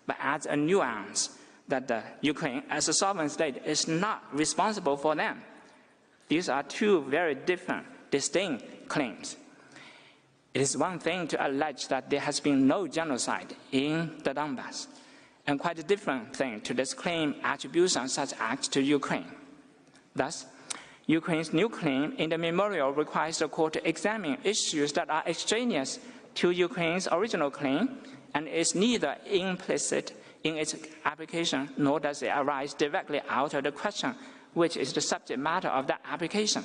but adds a nuance that Ukraine, as a sovereign state, is not responsible for them. These are two very different, distinct claims. It is one thing to allege that there has been no genocide in the Donbass, and quite a different thing to disclaim attribution of such acts to Ukraine. Thus, Ukraine's new claim in the memorial requires the court to examine issues that are extraneous to Ukraine's original claim and is neither implicit in its application nor does it arise directly out of the question, which is the subject matter of that application.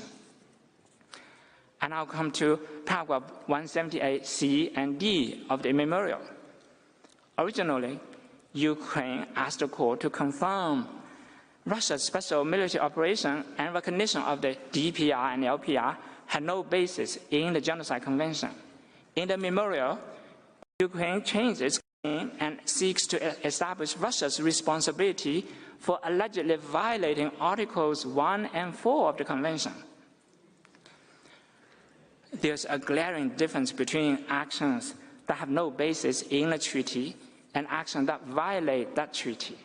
And I'll come to paragraph 178C and D of the memorial. Originally, Ukraine asked the court to confirm Russia's special military operation and recognition of the DPR and LPR had no basis in the Genocide Convention. In the memorial, Ukraine changed its claim and seeks to establish Russia's responsibility for allegedly violating Articles 1 and 4 of the Convention. There's a glaring difference between actions that have no basis in a treaty and actions that violate that treaty.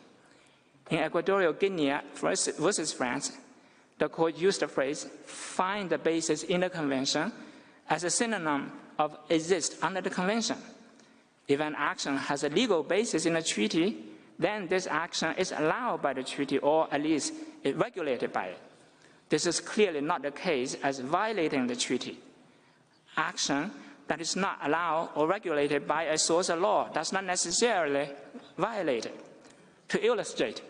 In Equatorial Guinea versus France, the court used the phrase, find the basis in the Convention, as a synonym of exist under the Convention. If an action has a legal basis in a treaty, then this action is allowed by the treaty or at least is regulated by it. This is clearly not the case as violating the treaty. Action that is not allowed or regulated by a source of law does not necessarily violate it. To illustrate,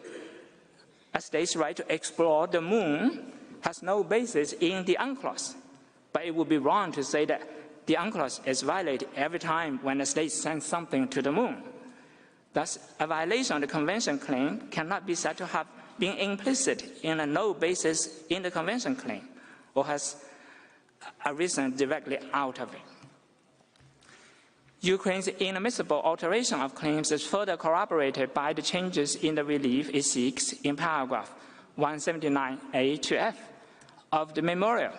a state's right to explore the moon has no basis in the UNCLOS, but it would be wrong to say that the UNCLOS is violated every time when a state sends something to the moon. Thus, a violation of the Convention claim cannot be said to have been implicit in a no basis in the Convention claim, or has arisen directly out of it. Ukraine's inadmissible alteration of claims is further corroborated by the changes in the relief it seeks in paragraph 179A to F of the memorial.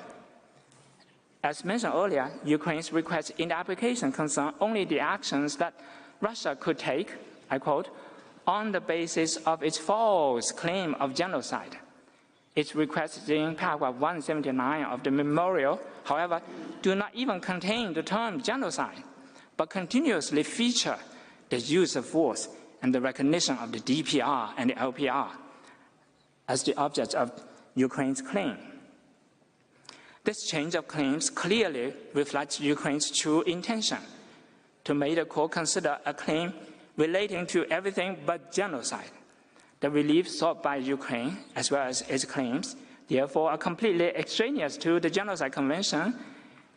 As mentioned earlier, Ukraine's requests in the application concern only the actions that Russia could take, I quote, on the basis of its false claim of genocide. Its requests in paragraph 179 of the memorial, however, do not even contain the term genocide, but continuously feature the use of force and the recognition of the DPR and the LPR as the object of Ukraine's claim. This change of claims clearly reflects Ukraine's true intention to make the court consider a claim relating to everything but genocide. The relief sought by Ukraine, as well as its claims, therefore are completely extraneous to the Genocide Convention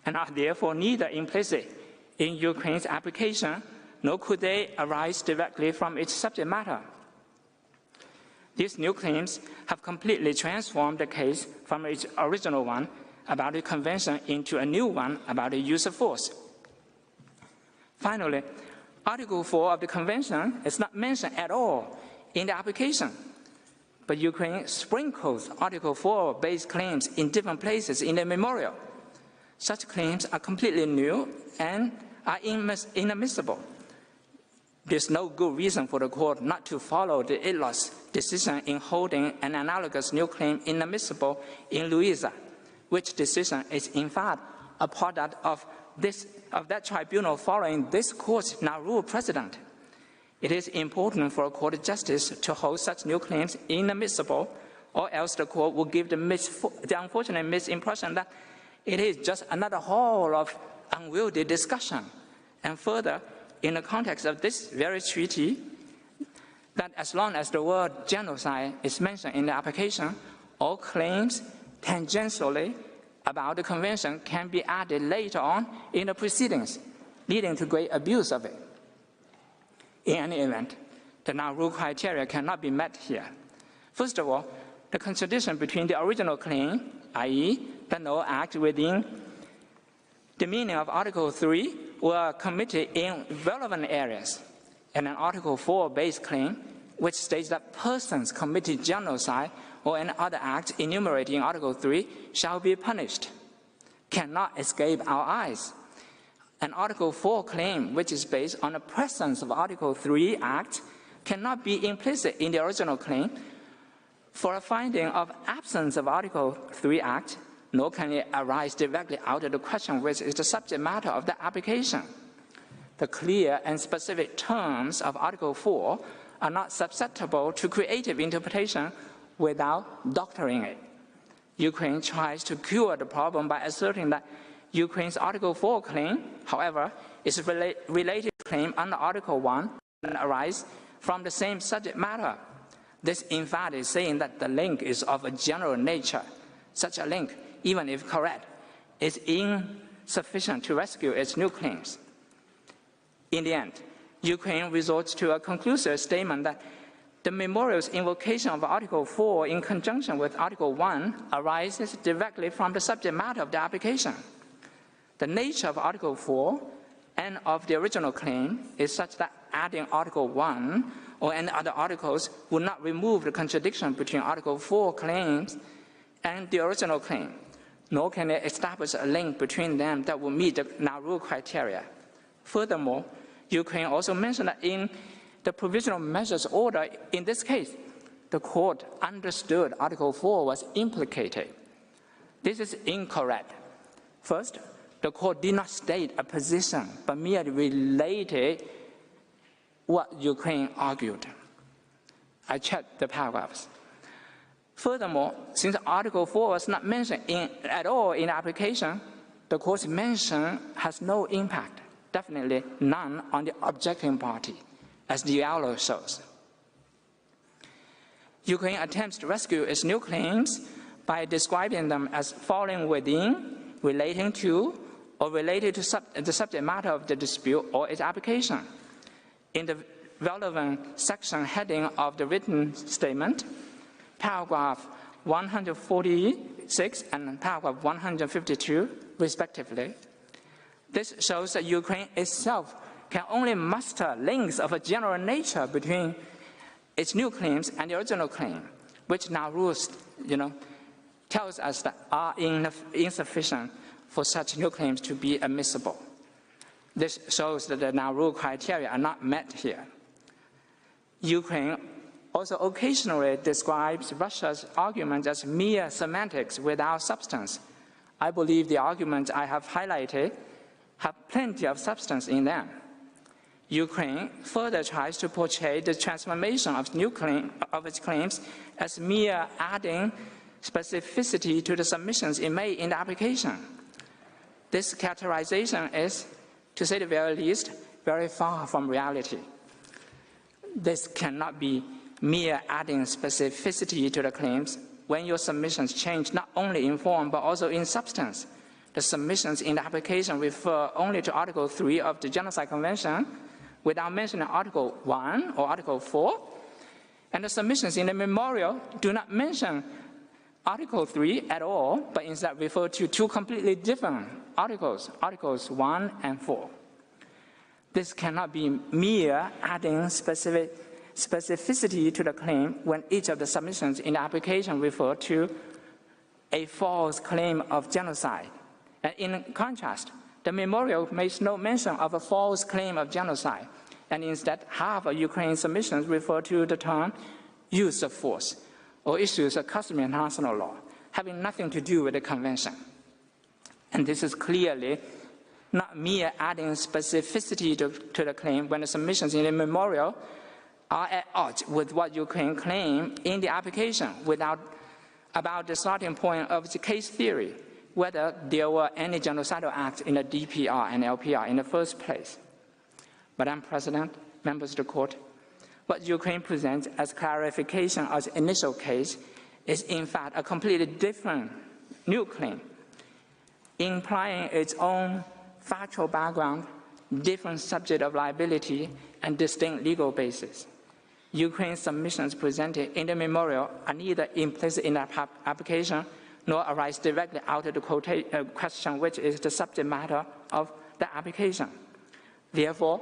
and are therefore neither implicit in Ukraine's application, nor could they arise directly from its subject matter. These new claims have completely transformed the case from its original one about the Convention into a new one about the use of force. Finally, Article 4 of the Convention is not mentioned at all in the application, but Ukraine sprinkles Article 4-based claims in different places in the memorial. Such claims are completely new and are inadmissible. There's no good reason for the court not to follow the ITLO's decision in holding an analogous new claim inadmissible in Louisa, which decision is in fact a product of that tribunal following this court's now rule precedent. It is important for a court of justice to hold such new claims inadmissible, or else the court will give the unfortunate misimpression that it is just another hall of unwieldy discussion. And further, in the context of this very treaty, that as long as the word genocide is mentioned in the application, all claims tangentially about the Convention can be added later on in the proceedings, leading to great abuse of it. In any event, the now-rule criteria cannot be met here. First of all, the contradiction between the original claim, i.e., that no act within the meaning of Article 3 were committed in relevant areas, and an Article 4-based claim, which states that persons committed genocide or any other act enumerated in Article 3 shall be punished, cannot escape our eyes. An Article 4 claim, which is based on the presence of Article 3 Act, cannot be implicit in the original claim for a finding of absence of Article 3 Act, nor can it arise directly out of the question which is the subject matter of the application. The clear and specific terms of Article 4 are not susceptible to creative interpretation without doctoring it. Ukraine tries to cure the problem by asserting that Ukraine's Article 4 claim, however, is a related claim under Article 1 and arise from the same subject matter. This, in fact, is saying that the link is of a general nature. Such a link, even if correct, is insufficient to rescue its new claims. In the end, Ukraine resorts to a conclusive statement that the memorial's invocation of Article 4 in conjunction with Article 1 arises directly from the subject matter of the application. The nature of Article 4 and of the original claim is such that adding Article 1 or any other articles would not remove the contradiction between Article 4 claims and the original claim, nor can it establish a link between them that will meet the NÓNG criteria. Furthermore, Ukraine also mentioned that in the provisional measures order, in this case, the court understood Article 4 was implicated. This is incorrect. First, the court did not state a position, but merely related what Ukraine argued. I checked the paragraphs. Furthermore, since Article 4 was not mentioned at all in the application, the court's mention has no impact, definitely none, on the objecting party, as the yellow shows. Ukraine attempts to rescue its new claims by describing them as falling within, relating to, or related to the subject matter of the dispute or its application. In the relevant section heading of the written statement, paragraph 146 and paragraph 152, respectively, this shows that Ukraine itself can only muster links of a general nature between its new claims and the original claim, which now tells us that are insufficient for such new claims to be admissible. This shows that the NÓNG criteria are not met here. Ukraine also occasionally describes Russia's argument as mere semantics without substance. I believe the arguments I have highlighted have plenty of substance in them. Ukraine further tries to portray the transformation of its claims as mere adding specificity to the submissions it made in the application. This characterization is, to say the very least, very far from reality. This cannot be mere adding specificity to the claims when your submissions change not only in form but also in substance. The submissions in the application refer only to Article 3 of the Genocide Convention without mentioning Article 1 or Article 4, and the submissions in the memorial do not mention Article 3 at all, but instead refer to two completely different articles, Articles 1 and 4. This cannot be mere adding specificity to the claim when each of the submissions in the application refer to a false claim of genocide. And in contrast, the memorial makes no mention of a false claim of genocide, and instead half of Ukraine's submissions refer to the term use of force, or issues of customary international law, having nothing to do with the convention. And this is clearly not mere adding specificity to the claim when the submissions in the memorial are at odds with what Ukraine claimed in the application about the starting point of the case theory, whether there were any genocidal acts in the DPR and LPR in the first place. Madam President, members of the court, what Ukraine presents as clarification of the initial case is in fact a completely different new claim, implying its own factual background, different subject of liability, and distinct legal basis. Ukraine's submissions presented in the memorial are neither implicit in the application nor arise directly out of the question which is the subject matter of the application. Therefore,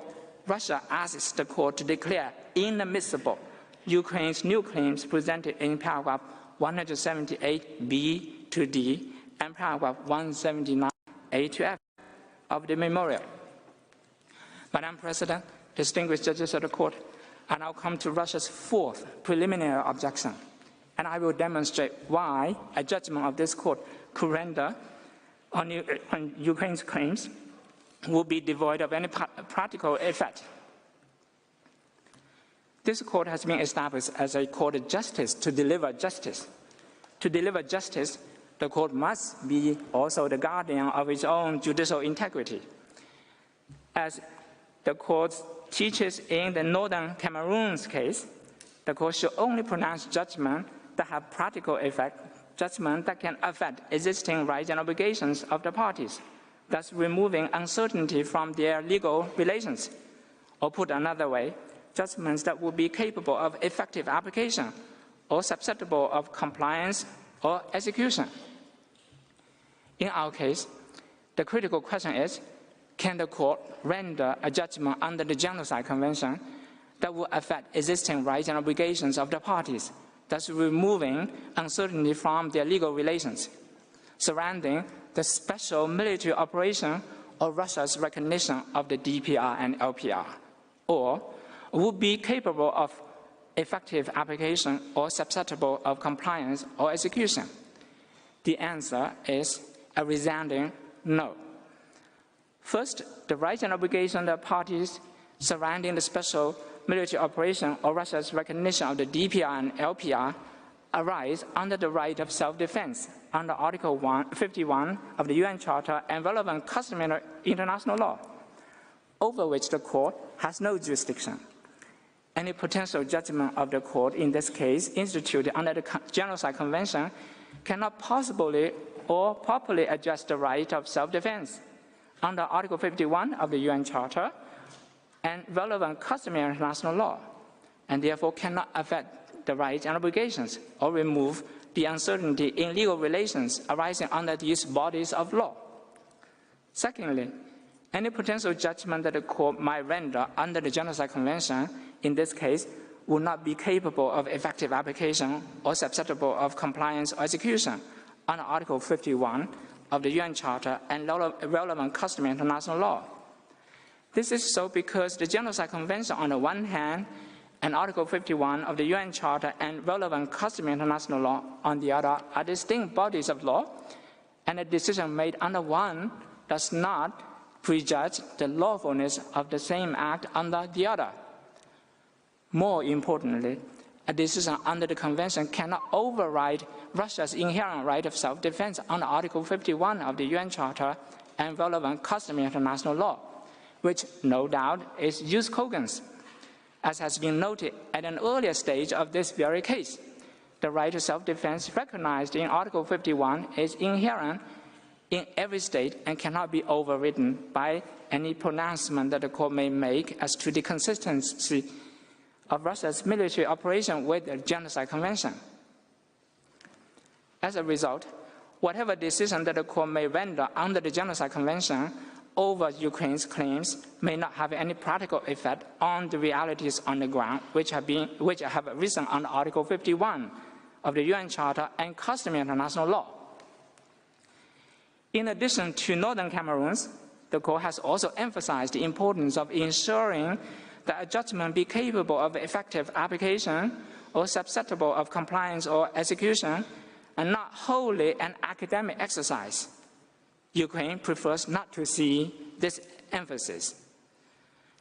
Russia asks the court to declare inadmissible Ukraine's new claims presented in paragraph 178b to d and paragraph 179a to f of the memorial. Madam President, distinguished judges of the court, I now come to Russia's fourth preliminary objection, and I will demonstrate why a judgment of this court could render on Ukraine's claims will be devoid of any practical effect. This court has been established as a court of justice to deliver justice. To deliver justice, the court must be also the guardian of its own judicial integrity. As the court teaches in the Northern Cameroon's case, the court should only pronounce judgment that have practical effect, judgment that can affect existing rights and obligations of the parties, thus removing uncertainty from their legal relations. Or put another way, judgments that would be capable of effective application or susceptible of compliance or execution. In our case, the critical question is, can the court render a judgment under the Genocide Convention that will affect existing rights and obligations of the parties, thus removing uncertainty from their legal relations, surrounding the special military operation or Russia's recognition of the DPR and LPR, or would be capable of effective application or susceptible of compliance or execution? The answer is a resounding no. First, the rights and obligations of parties surrounding the special military operation or Russia's recognition of the DPR and LPR arise under the right of self-defense under Article 51 of the UN Charter and relevant customary international law, over which the court has no jurisdiction. Any potential judgment of the court in this case instituted under the Genocide Convention cannot possibly or properly address the right of self-defense under Article 51 of the UN Charter and relevant customary international law, and therefore cannot affect the rights and obligations or remove the uncertainty in legal relations arising under these bodies of law. Secondly, any potential judgment that the court might render under the Genocide Convention in this case would not be capable of effective application or susceptible of compliance or execution under Article 51 of the UN Charter and relevant customary international law. This is so because the Genocide Convention on the one hand and Article 51 of the UN Charter and relevant customary international law on the other are distinct bodies of law, and a decision made under one does not prejudge the lawfulness of the same act under the other. More importantly, a decision under the Convention cannot override Russia's inherent right of self-defense under Article 51 of the UN Charter and relevant customary international law, which no doubt is jus cogens. As has been noted at an earlier stage of this very case, the right to self-defense recognized in Article 51 is inherent in every state and cannot be overridden by any pronouncement that the court may make as to the consistency of Russia's military operation with the Genocide Convention. As a result, whatever decision that the court may render under the Genocide Convention over Ukraine's claims may not have any practical effect on the realities on the ground which have arisen under Article 51 of the UN Charter and customary international law. In addition to Northern Cameroons, the court has also emphasized the importance of ensuring that a judgment be capable of effective application or susceptible of compliance or execution, and not wholly an academic exercise. Ukraine prefers not to see this emphasis.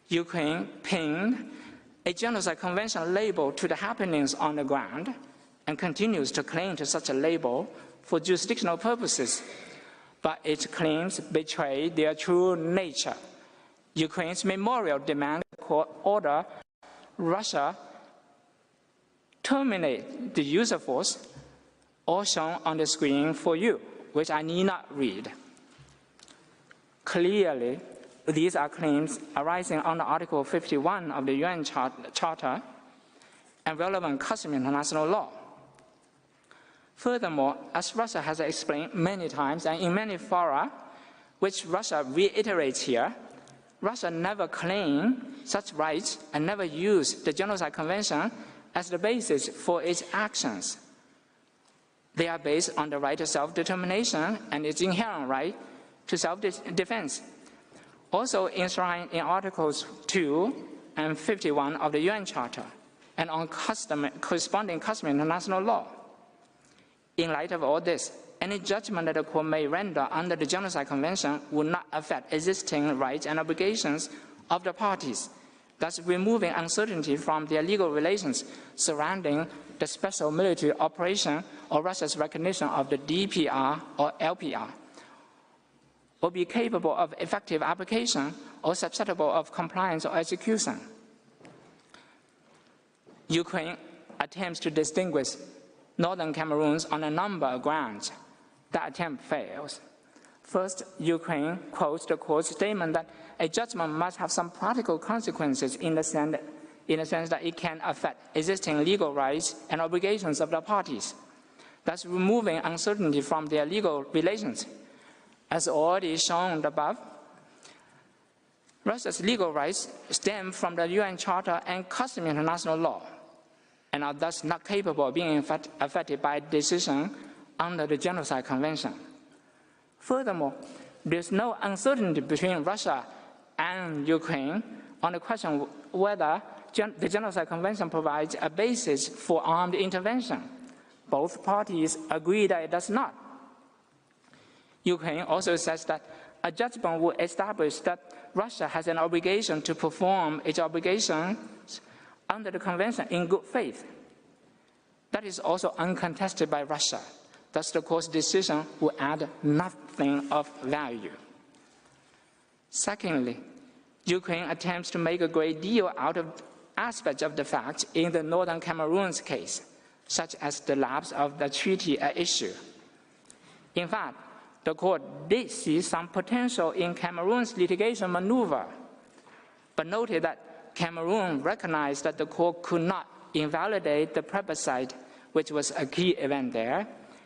Ukraine pinned a Genocide Convention label to the happenings on the ground and continues to cling to such a label for jurisdictional purposes, but its claims betray their true nature. Ukraine's memorial demands the court order Russia terminate the use of force, all shown on the screen for you, which I need not read. Clearly, these are claims arising under Article 51 of the UN Charter and relevant customary international law. Furthermore, as Russia has explained many times and in many fora, which Russia reiterates here, Russia never claimed such rights and never used the Genocide Convention as the basis for its actions. They are based on the right to self-determination and its inherent right to self-defense. Also enshrined in Articles 2, and 51 of the UN Charter, and on corresponding customary international law. In light of all this, any judgment that the court may render under the Genocide Convention would not affect existing rights and obligations of the parties, thus removing uncertainty from their legal relations surrounding the special military operation or Russia's recognition of the DPR or LPR, or be capable of effective application or susceptible of compliance or execution. Ukraine attempts to distinguish northern Cameroons on a number of grounds. That attempt fails. First, Ukraine quotes the court's statement that a judgment must have some practical consequences in the sense that it can affect existing legal rights and obligations of the parties, thus removing uncertainty from their legal relations. As already shown above, Russia's legal rights stem from the UN Charter and customary international law, and are thus not capable of being affected by a decision under the Genocide Convention. Furthermore, there is no uncertainty between Russia and Ukraine on the question whether the Genocide Convention provides a basis for armed intervention. Both parties agree that it does not. Ukraine also says that a judgment will establish that Russia has an obligation to perform its obligations under the Convention in good faith. That is also uncontested by Russia. Thus, the court's decision will add nothing of value. Secondly, Ukraine attempts to make a great deal out of aspects of the facts in the Northern Cameroon's case, such as the lapse of the treaty at issue. In fact, the court did see some potential in Cameroon's litigation maneuver, but noted that Cameroon recognized that the court could not invalidate the plebiscite, which was a key event there,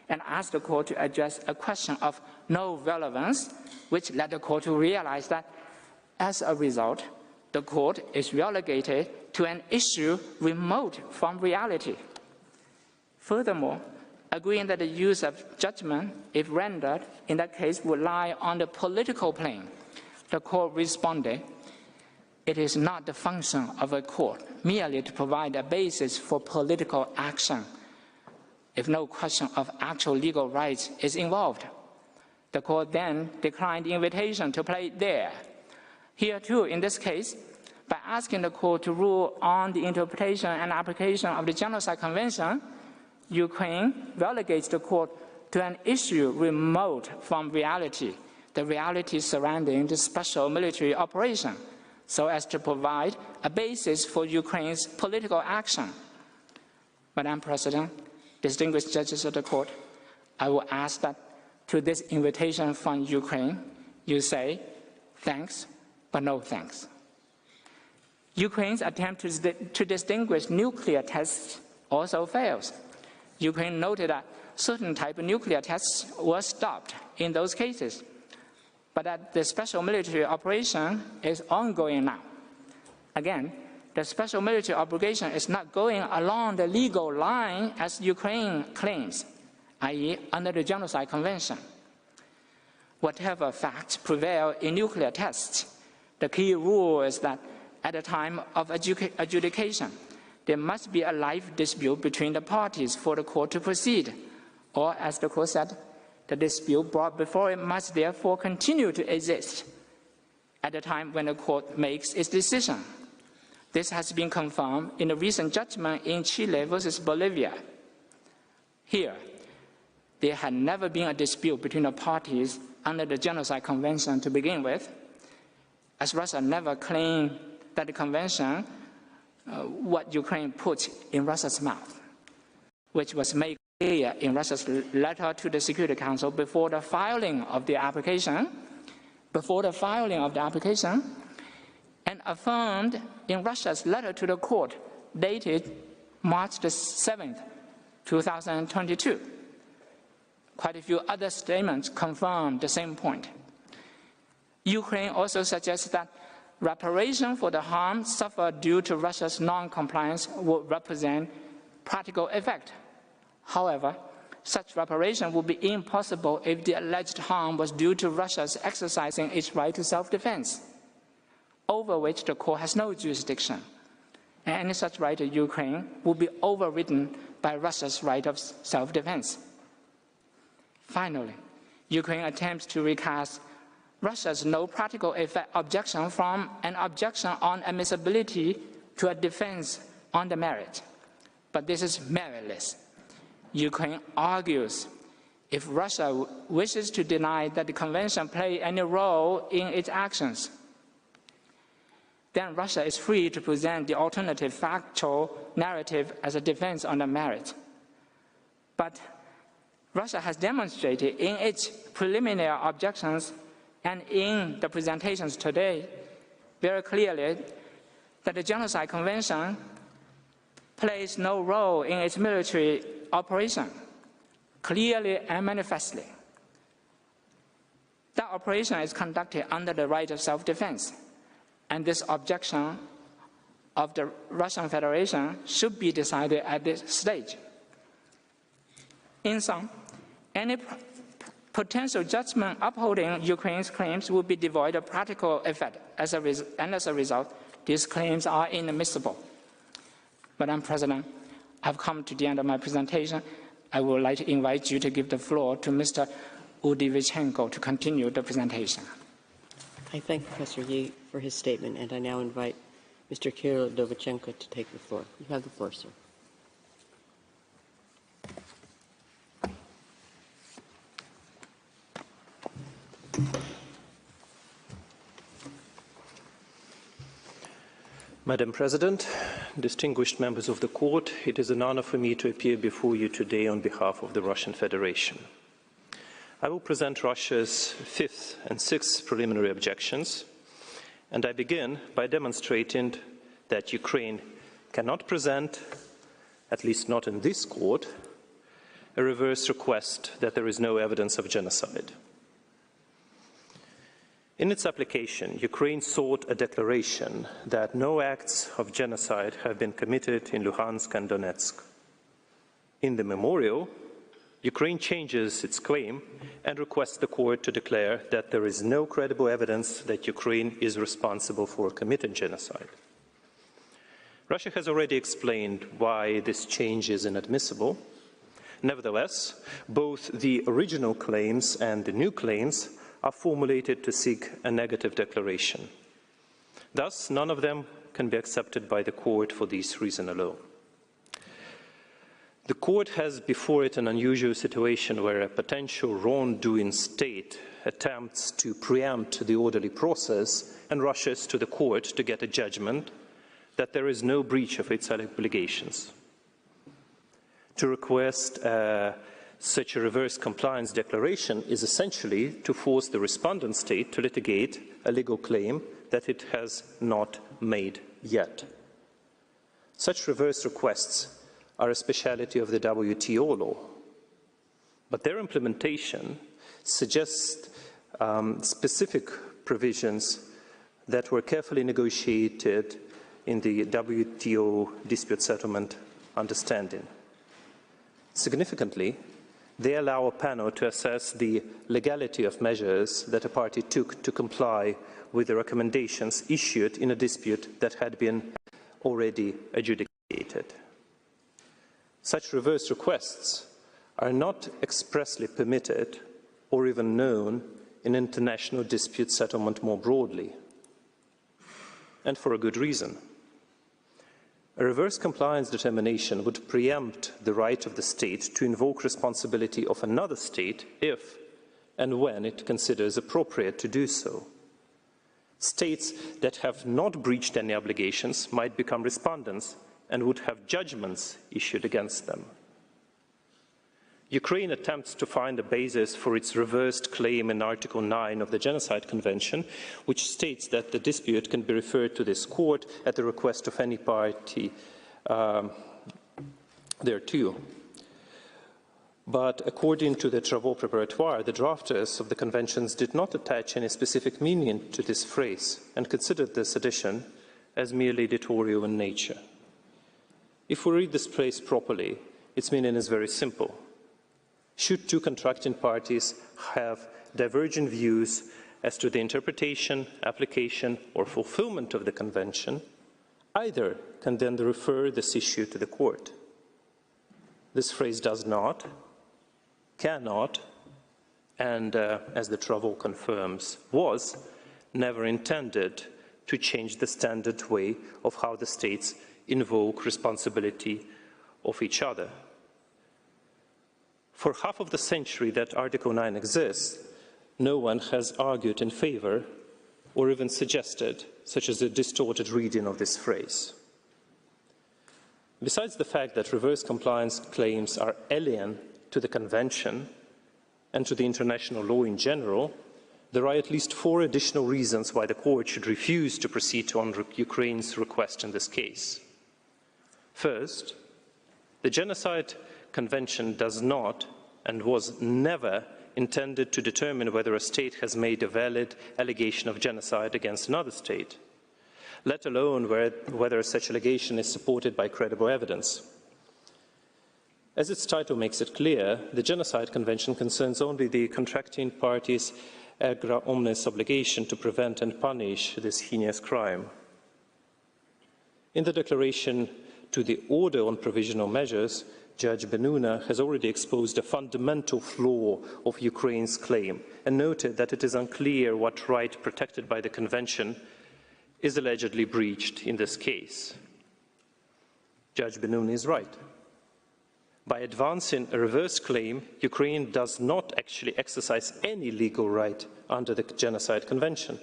and asked the court to address a question of no relevance, which led the court to realize that, as a result, the court is relegated to an issue remote from reality. Furthermore, agreeing that the use of judgment, if rendered in that case, would lie on the political plane, the court responded, "It is not the function of a court merely to provide a basis for political action if no question of actual legal rights is involved." The court then declined the invitation to play it there. Here too, in this case, by asking the court to rule on the interpretation and application of the Genocide Convention, Ukraine relegates the court to an issue remote from reality, the reality surrounding the special military operation, so as to provide a basis for Ukraine's political action. Madam President, distinguished judges of the court, I will ask that to this invitation from Ukraine, you say thanks, but no thanks. Ukraine's attempt to distinguish nuclear tests also fails. Ukraine noted that certain type of nuclear tests were stopped in those cases, but that the special military operation is ongoing now. Again, the special military operation is not going along the legal line as Ukraine claims, i.e. under the Genocide Convention. Whatever facts prevail in nuclear tests, the key rule is that at the time of adjudication, there must be a live dispute between the parties for the court to proceed, or as the court said, the dispute brought before it must therefore continue to exist at the time when the court makes its decision. This has been confirmed in the recent judgment in Chile versus Bolivia. Here, there had never been a dispute between the parties under the Genocide Convention to begin with, as Russia never claimed that the convention what Ukraine put in Russia's mouth, which was made clear in Russia's letter to the Security Council before the filing of the application, and affirmed in Russia's letter to the court dated March the 7th, 2022. Quite a few other statements confirm the same point. Ukraine also suggests that reparation for the harm suffered due to Russia's non-compliance would represent practical effect. However, such reparation would be impossible if the alleged harm was due to Russia's exercising its right to self-defense. over which the court has no jurisdiction. And any such right of Ukraine will be overridden by Russia's right of self-defense. Finally, Ukraine attempts to recast Russia's no practical effect objection from an objection on admissibility to a defense on the merit. But this is meritless. Ukraine argues if Russia wishes to deny that the Convention played any role in its actions, then Russia is free to present the alternative factual narrative as a defense on the merit. But Russia has demonstrated in its preliminary objections and in the presentations today very clearly that the Genocide Convention plays no role in its military operation, clearly and manifestly. That operation is conducted under the right of self-defense, and this objection of the Russian Federation should be decided at this stage. In sum, any potential judgment upholding Ukraine's claims will be devoid of practical effect, and as a result, these claims are inadmissible. Madam President, I've come to the end of my presentation. I would like to invite you to give the floor to Mr. Udivichenko to continue the presentation. I thank Professor Yi for his statement, and I now invite Mr. Kiev to take the floor. You have the floor, sir. Madam President, distinguished members of the Court, it is an honor for me to appear before you today on behalf of the Russian Federation. I will present Russia's fifth and sixth preliminary objections, and I begin by demonstrating that Ukraine cannot present, at least not in this court, a reverse request that there is no evidence of genocide. In its application, Ukraine sought a declaration that no acts of genocide have been committed in Luhansk and Donetsk. In the memorial, Ukraine changes its claim and requests the court to declare that there is no credible evidence that Ukraine is responsible for committing genocide. Russia has already explained why this change is inadmissible. Nevertheless, both the original claims and the new claims are formulated to seek a negative declaration. Thus, none of them can be accepted by the court for this reason alone. The court has before it an unusual situation where a potential wrongdoing state attempts to preempt the orderly process and rushes to the court to get a judgment that there is no breach of its obligations. To request such a reverse compliance declaration is essentially to force the respondent state to litigate a legal claim that it has not made yet. Such reverse requests are a speciality of the WTO law, but their implementation suggests specific provisions that were carefully negotiated in the WTO dispute settlement understanding. Significantly, they allow a panel to assess the legality of measures that a party took to comply with the recommendations issued in a dispute that had been already adjudicated. Such reverse requests are not expressly permitted or even known in international dispute settlement more broadly, and for a good reason. A reverse compliance determination would preempt the right of the state to invoke responsibility of another state if and when it considers appropriate to do so. States that have not breached any obligations might become respondents and would have judgments issued against them. Ukraine attempts to find a basis for its reversed claim in Article 9 of the Genocide Convention, which states that the dispute can be referred to this court at the request of any party thereto. But according to the Travaux Préparatoires, the drafters of the conventions did not attach any specific meaning to this phrase and considered this addition as merely editorial in nature. If we read this phrase properly, its meaning is very simple. Should two contracting parties have divergent views as to the interpretation, application, or fulfillment of the Convention, either can then refer this issue to the court. This phrase does not, cannot, and as the THrodC confirms, was never intended to change the standard way of how the states invoke responsibility of each other. For half of the century that Article 9 exists, no one has argued in favor or even suggested such as a distorted reading of this phrase. Besides the fact that reverse compliance claims are alien to the Convention and to the international law in general, there are at least 4 additional reasons why the court should refuse to proceed on Ukraine's request in this case. First, the Genocide Convention does not and was never intended to determine whether a state has made a valid allegation of genocide against another state, let alone whether such allegation is supported by credible evidence. As its title makes it clear, the Genocide Convention concerns only the contracting parties' erga omnes obligation to prevent and punish this heinous crime. In the declaration to the Order on Provisional Measures, Judge Benuna has already exposed a fundamental flaw of Ukraine's claim and noted that it is unclear what right protected by the Convention is allegedly breached in this case. Judge Benuna is right. By advancing a reverse claim, Ukraine does not actually exercise any legal right under the Genocide Convention.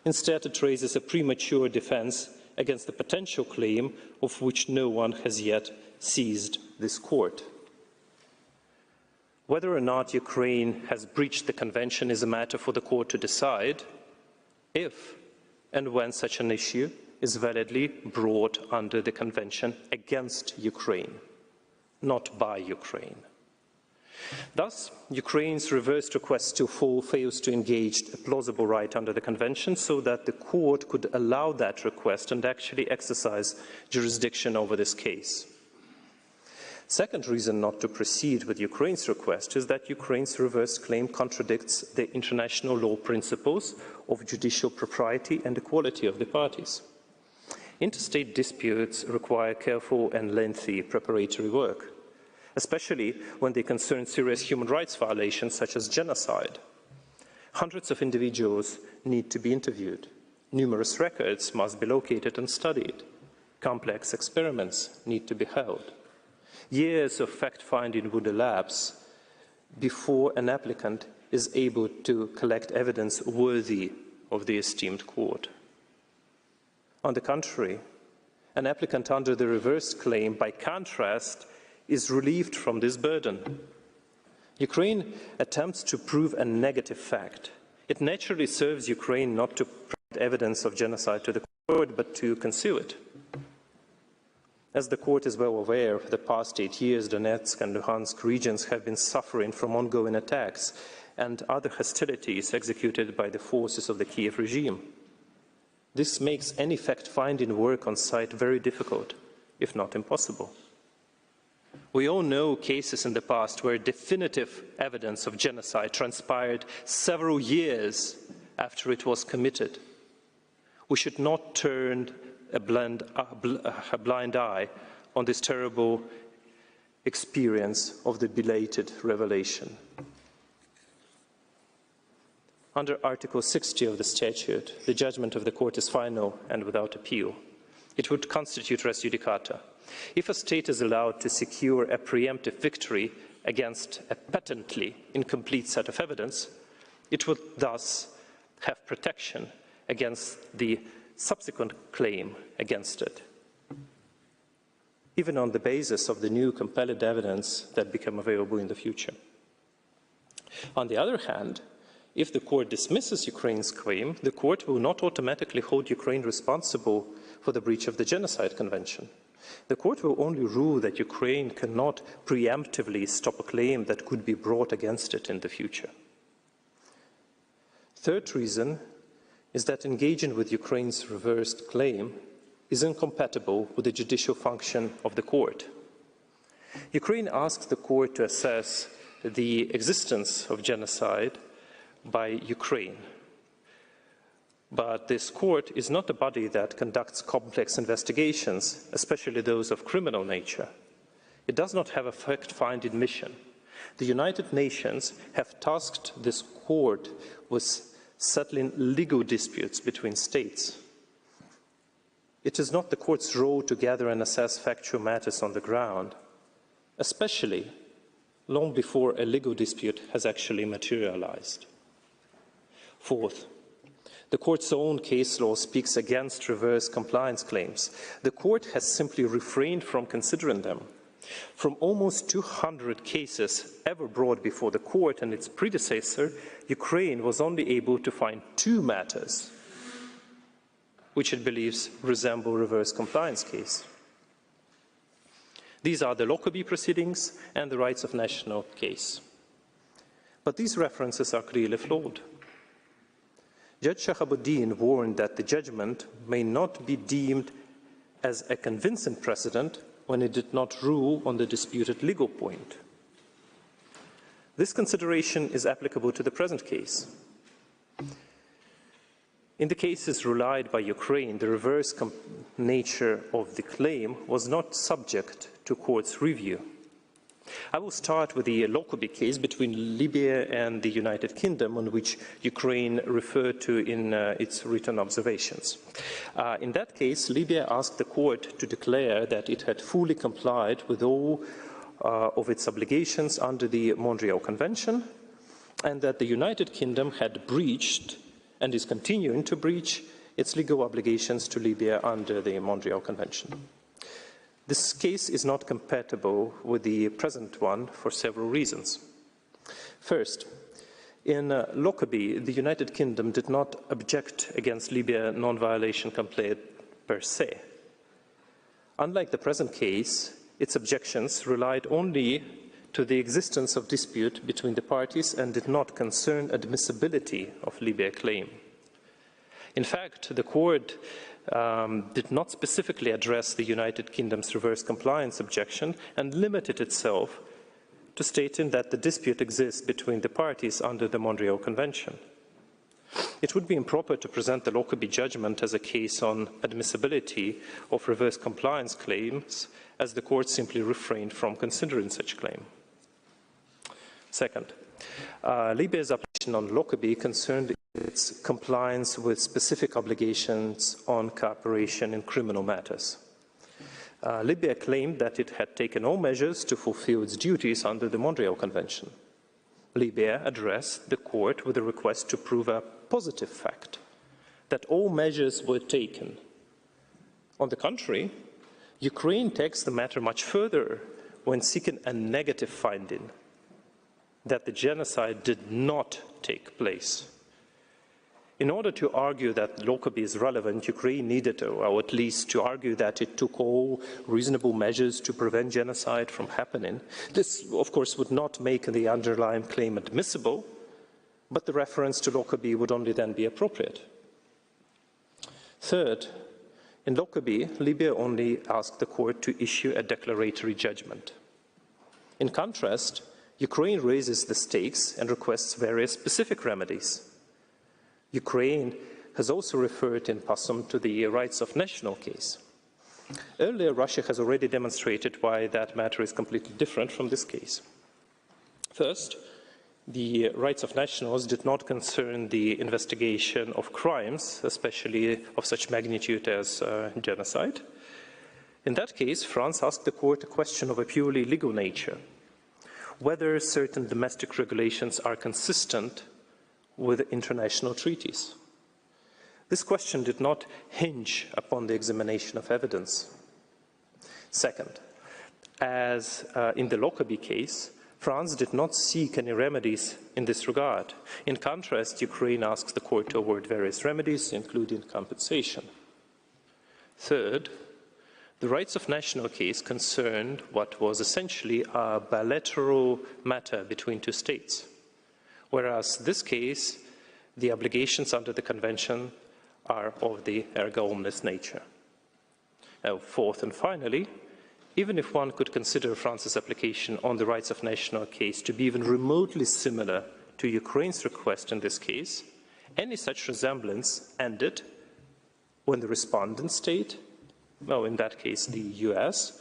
Instead, it raises a premature defense against the potential claim of which no one has yet seized this court. Whether or not Ukraine has breached the Convention is a matter for the court to decide if and when such an issue is validly brought under the Convention against Ukraine, not by Ukraine. Thus, Ukraine's reversed request still fails to engage a plausible right under the Convention so that the court could allow that request and actually exercise jurisdiction over this case. Second reason not to proceed with Ukraine's request is that Ukraine's reverse claim contradicts the international law principles of judicial propriety and equality of the parties. Interstate disputes require careful and lengthy preparatory work, especially when they concern serious human rights violations such as genocide. Hundreds of individuals need to be interviewed. Numerous records must be located and studied. Complex experiments need to be held. Years of fact-finding would elapse before an applicant is able to collect evidence worthy of the esteemed court. On the contrary, an applicant under the reverse claim, by contrast, is relieved from this burden. Ukraine attempts to prove a negative fact. It naturally serves Ukraine not to present evidence of genocide to the court, but to conceal it. As the court is well aware, for the past 8 years, Donetsk and Luhansk regions have been suffering from ongoing attacks and other hostilities executed by the forces of the Kiev regime. This makes any fact-finding work on site very difficult, if not impossible. We all know cases in the past where definitive evidence of genocide transpired several years after it was committed. We should not turn a blind eye on this terrible experience of the belated revelation. Under Article 60 of the statute, the judgment of the court is final and without appeal. It would constitute res judicata. If a state is allowed to secure a preemptive victory against a patently incomplete set of evidence, it would thus have protection against the subsequent claim against it, even on the basis of the new compelling evidence that become available in the future. On the other hand, if the court dismisses Ukraine's claim, the court will not automatically hold Ukraine responsible for the breach of the Genocide Convention. The court will only rule that Ukraine cannot preemptively stop a claim that could be brought against it in the future. Third reason is that engaging with Ukraine's reversed claim is incompatible with the judicial function of the court. Ukraine asks the court to assess the existence of genocide by Ukraine. But this court is not a body that conducts complex investigations, especially those of criminal nature. It does not have a fact-finding mission. The United Nations have tasked this court with settling legal disputes between states. It is not the court's role to gather and assess factual matters on the ground, especially long before a legal dispute has actually materialized. Fourth, the court's own case law speaks against reverse compliance claims. The court has simply refrained from considering them. From almost 200 cases ever brought before the court and its predecessor, Ukraine was only able to find 2 matters which it believes resemble reverse compliance case. These are the Lockerbie proceedings and the rights of national case. But these references are clearly flawed. Judge Shahabuddin warned that the judgment may not be deemed as a convincing precedent when it did not rule on the disputed legal point. This consideration is applicable to the present case. In the cases relied by Ukraine, the reverse nature of the claim was not subject to court's review. I will start with the Lockerbie case between Libya and the United Kingdom, on which Ukraine referred to in its written observations. In that case, Libya asked the court to declare that it had fully complied with all of its obligations under the Montreal Convention, and that the United Kingdom had breached and is continuing to breach its legal obligations to Libya under the Montreal Convention. This case is not compatible with the present one for several reasons. First, in Lockerbie, the United Kingdom did not object against Libya non-violation complaint per se. Unlike the present case, its objections relied only to the existence of dispute between the parties and did not concern admissibility of Libya claim. In fact, the court did not specifically address the United Kingdom's reverse compliance objection and limited itself to stating that the dispute exists between the parties under the Montreal Convention. It would be improper to present the Lockerbie judgment as a case on admissibility of reverse compliance claims, as the court simply refrained from considering such claim. Second, Libya's application on Lockerbie concerned its compliance with specific obligations on cooperation in criminal matters. Libya claimed that it had taken all measures to fulfill its duties under the Montreal Convention. Libya addressed the court with a request to prove a positive fact, that all measures were taken. On the contrary, Ukraine takes the matter much further when seeking a negative finding, that the genocide did not take place. In order to argue that Lockerbie is relevant, Ukraine needed, or at least to argue that it took all reasonable measures to prevent genocide from happening. This, of course, would not make the underlying claim admissible, but the reference to Lockerbie would only then be appropriate. Third, in Lockerbie, Libya only asked the court to issue a declaratory judgment. In contrast, Ukraine raises the stakes and requests various specific remedies. Ukraine has also referred in passum to the rights of national case. Earlier, Russia has already demonstrated why that matter is completely different from this case. First, the rights of nationals did not concern the investigation of crimes, especially of such magnitude as genocide. In that case, France asked the court a question of a purely legal nature: whether certain domestic regulations are consistent with international treaties. This question did not hinge upon the examination of evidence. Second, as in the Lockerbie case, France did not seek any remedies in this regard. In contrast, Ukraine asks the court to award various remedies, including compensation. Third, the rights of national case concerned what was essentially a bilateral matter between two states, whereas this case, the obligations under the Convention are of the erga omnes nature. Fourth and finally, even if one could consider France's application on the rights of national case to be even remotely similar to Ukraine's request in this case, Any such resemblance ended when the respondent state, well, in that case the US,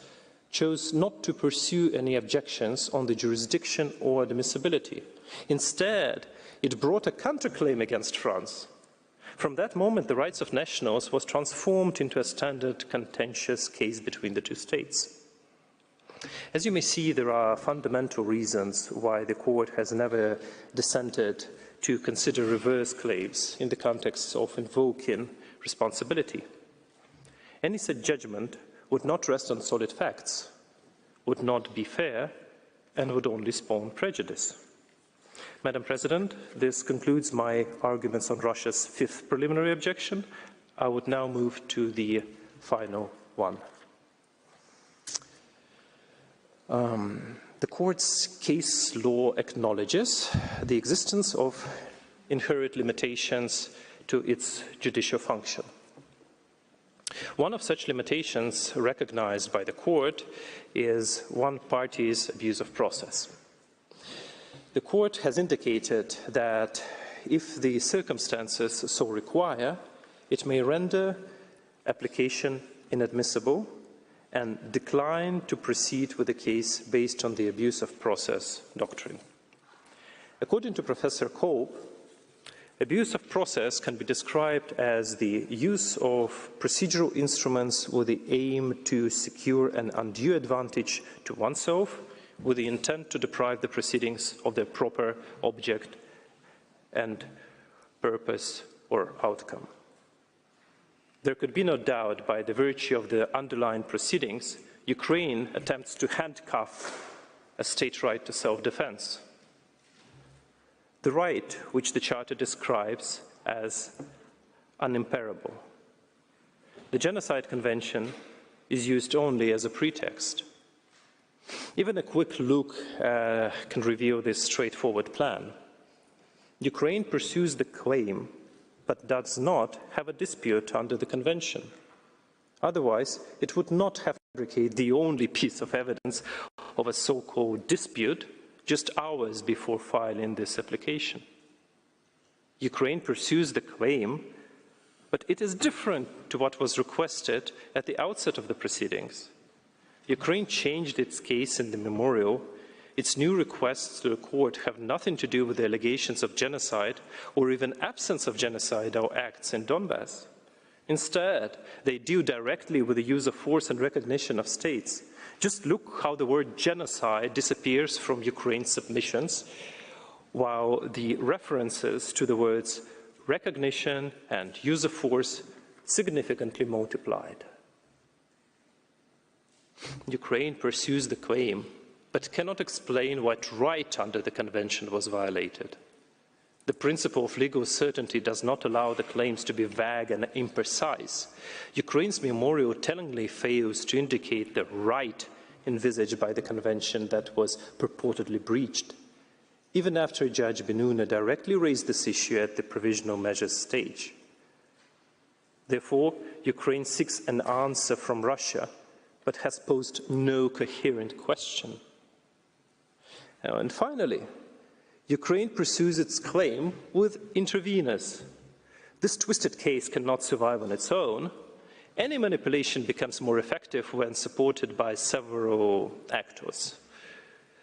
chose not to pursue any objections on the jurisdiction or admissibility. Instead, it brought a counterclaim against France. From that moment, the rights of nationals was transformed into a standard contentious case between the two states. As you may see, there are fundamental reasons why the court has never dissented to consider reverse claims in the context of invoking responsibility. Any such judgment would not rest on solid facts, would not be fair, and would only spawn prejudice. Madam President, this concludes my arguments on Russia's fifth preliminary objection. I would now move to the final one. The court's case law acknowledges the existence of inherent limitations to its judicial function. One of such limitations recognized by the court is one party's abuse of process. The court has indicated that if the circumstances so require, it may render application inadmissible and decline to proceed with the case based on the abuse of process doctrine. According to Professor Kolb, abuse of process can be described as the use of procedural instruments with the aim to secure an undue advantage to oneself with the intent to deprive the proceedings of their proper object and purpose or outcome. There could be no doubt, by the virtue of the underlying proceedings, Ukraine attempts to handcuff a state right to self-defense. The right which the Charter describes as unimpairable. The Genocide Convention is used only as a pretext. Even a quick look can reveal this straightforward plan. Ukraine pursues the claim, but does not have a dispute under the Convention. Otherwise, it would not have fabricated the only piece of evidence of a so-called dispute just hours before filing this application. Ukraine pursues the claim, but it is different to what was requested at the outset of the proceedings. Ukraine changed its case in the memorial. Its new requests to the court have nothing to do with the allegations of genocide or even absence of genocidal acts in Donbass. Instead, they deal directly with the use of force and recognition of states. Just look how the word genocide disappears from Ukraine's submissions, while the references to the words recognition and use of force significantly multiplied. Ukraine pursues the claim, but cannot explain what right under the Convention was violated. The principle of legal certainty does not allow the claims to be vague and imprecise. Ukraine's memorial tellingly fails to indicate the right envisaged by the Convention that was purportedly breached, even after Judge Benuna directly raised this issue at the provisional measures stage. Therefore, Ukraine seeks an answer from Russia, but has posed no coherent question. And finally, Ukraine pursues its claim with interveners. This twisted case cannot survive on its own. Any manipulation becomes more effective when supported by several actors.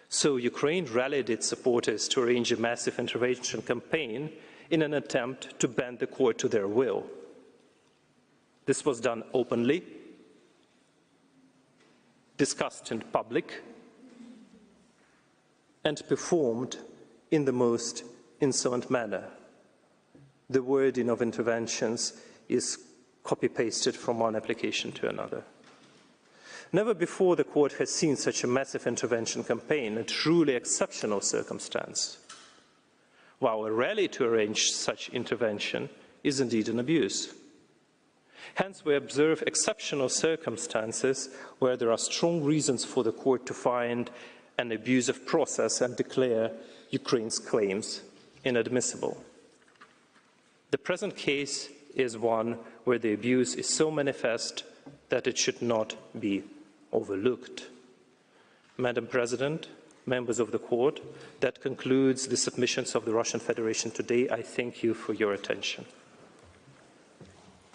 So Ukraine rallied its supporters to arrange a massive intervention campaign in an attempt to bend the court to their will. This was done openly, discussed in public, and performed in the most insolent manner. The wording of interventions is copy-pasted from one application to another. Never before the court has seen such a massive intervention campaign, a truly exceptional circumstance, while a rally to arrange such intervention is indeed an abuse. Hence, we observe exceptional circumstances where there are strong reasons for the court to find an abusive process and declare Ukraine's claims inadmissible. The present case is one where the abuse is so manifest that it should not be overlooked. Madam President, Members of the court, that concludes the submissions of the Russian Federation today. I thank you for your attention.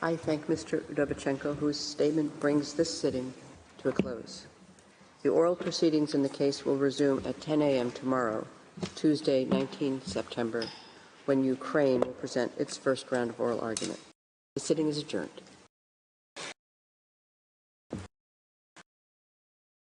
I thank Mr. Udovichenko, whose statement brings this sitting to a close. The oral proceedings in the case will resume at 10 a.m. tomorrow, Tuesday, 19 September, when Ukraine will present its first round of oral argument. The sitting is adjourned.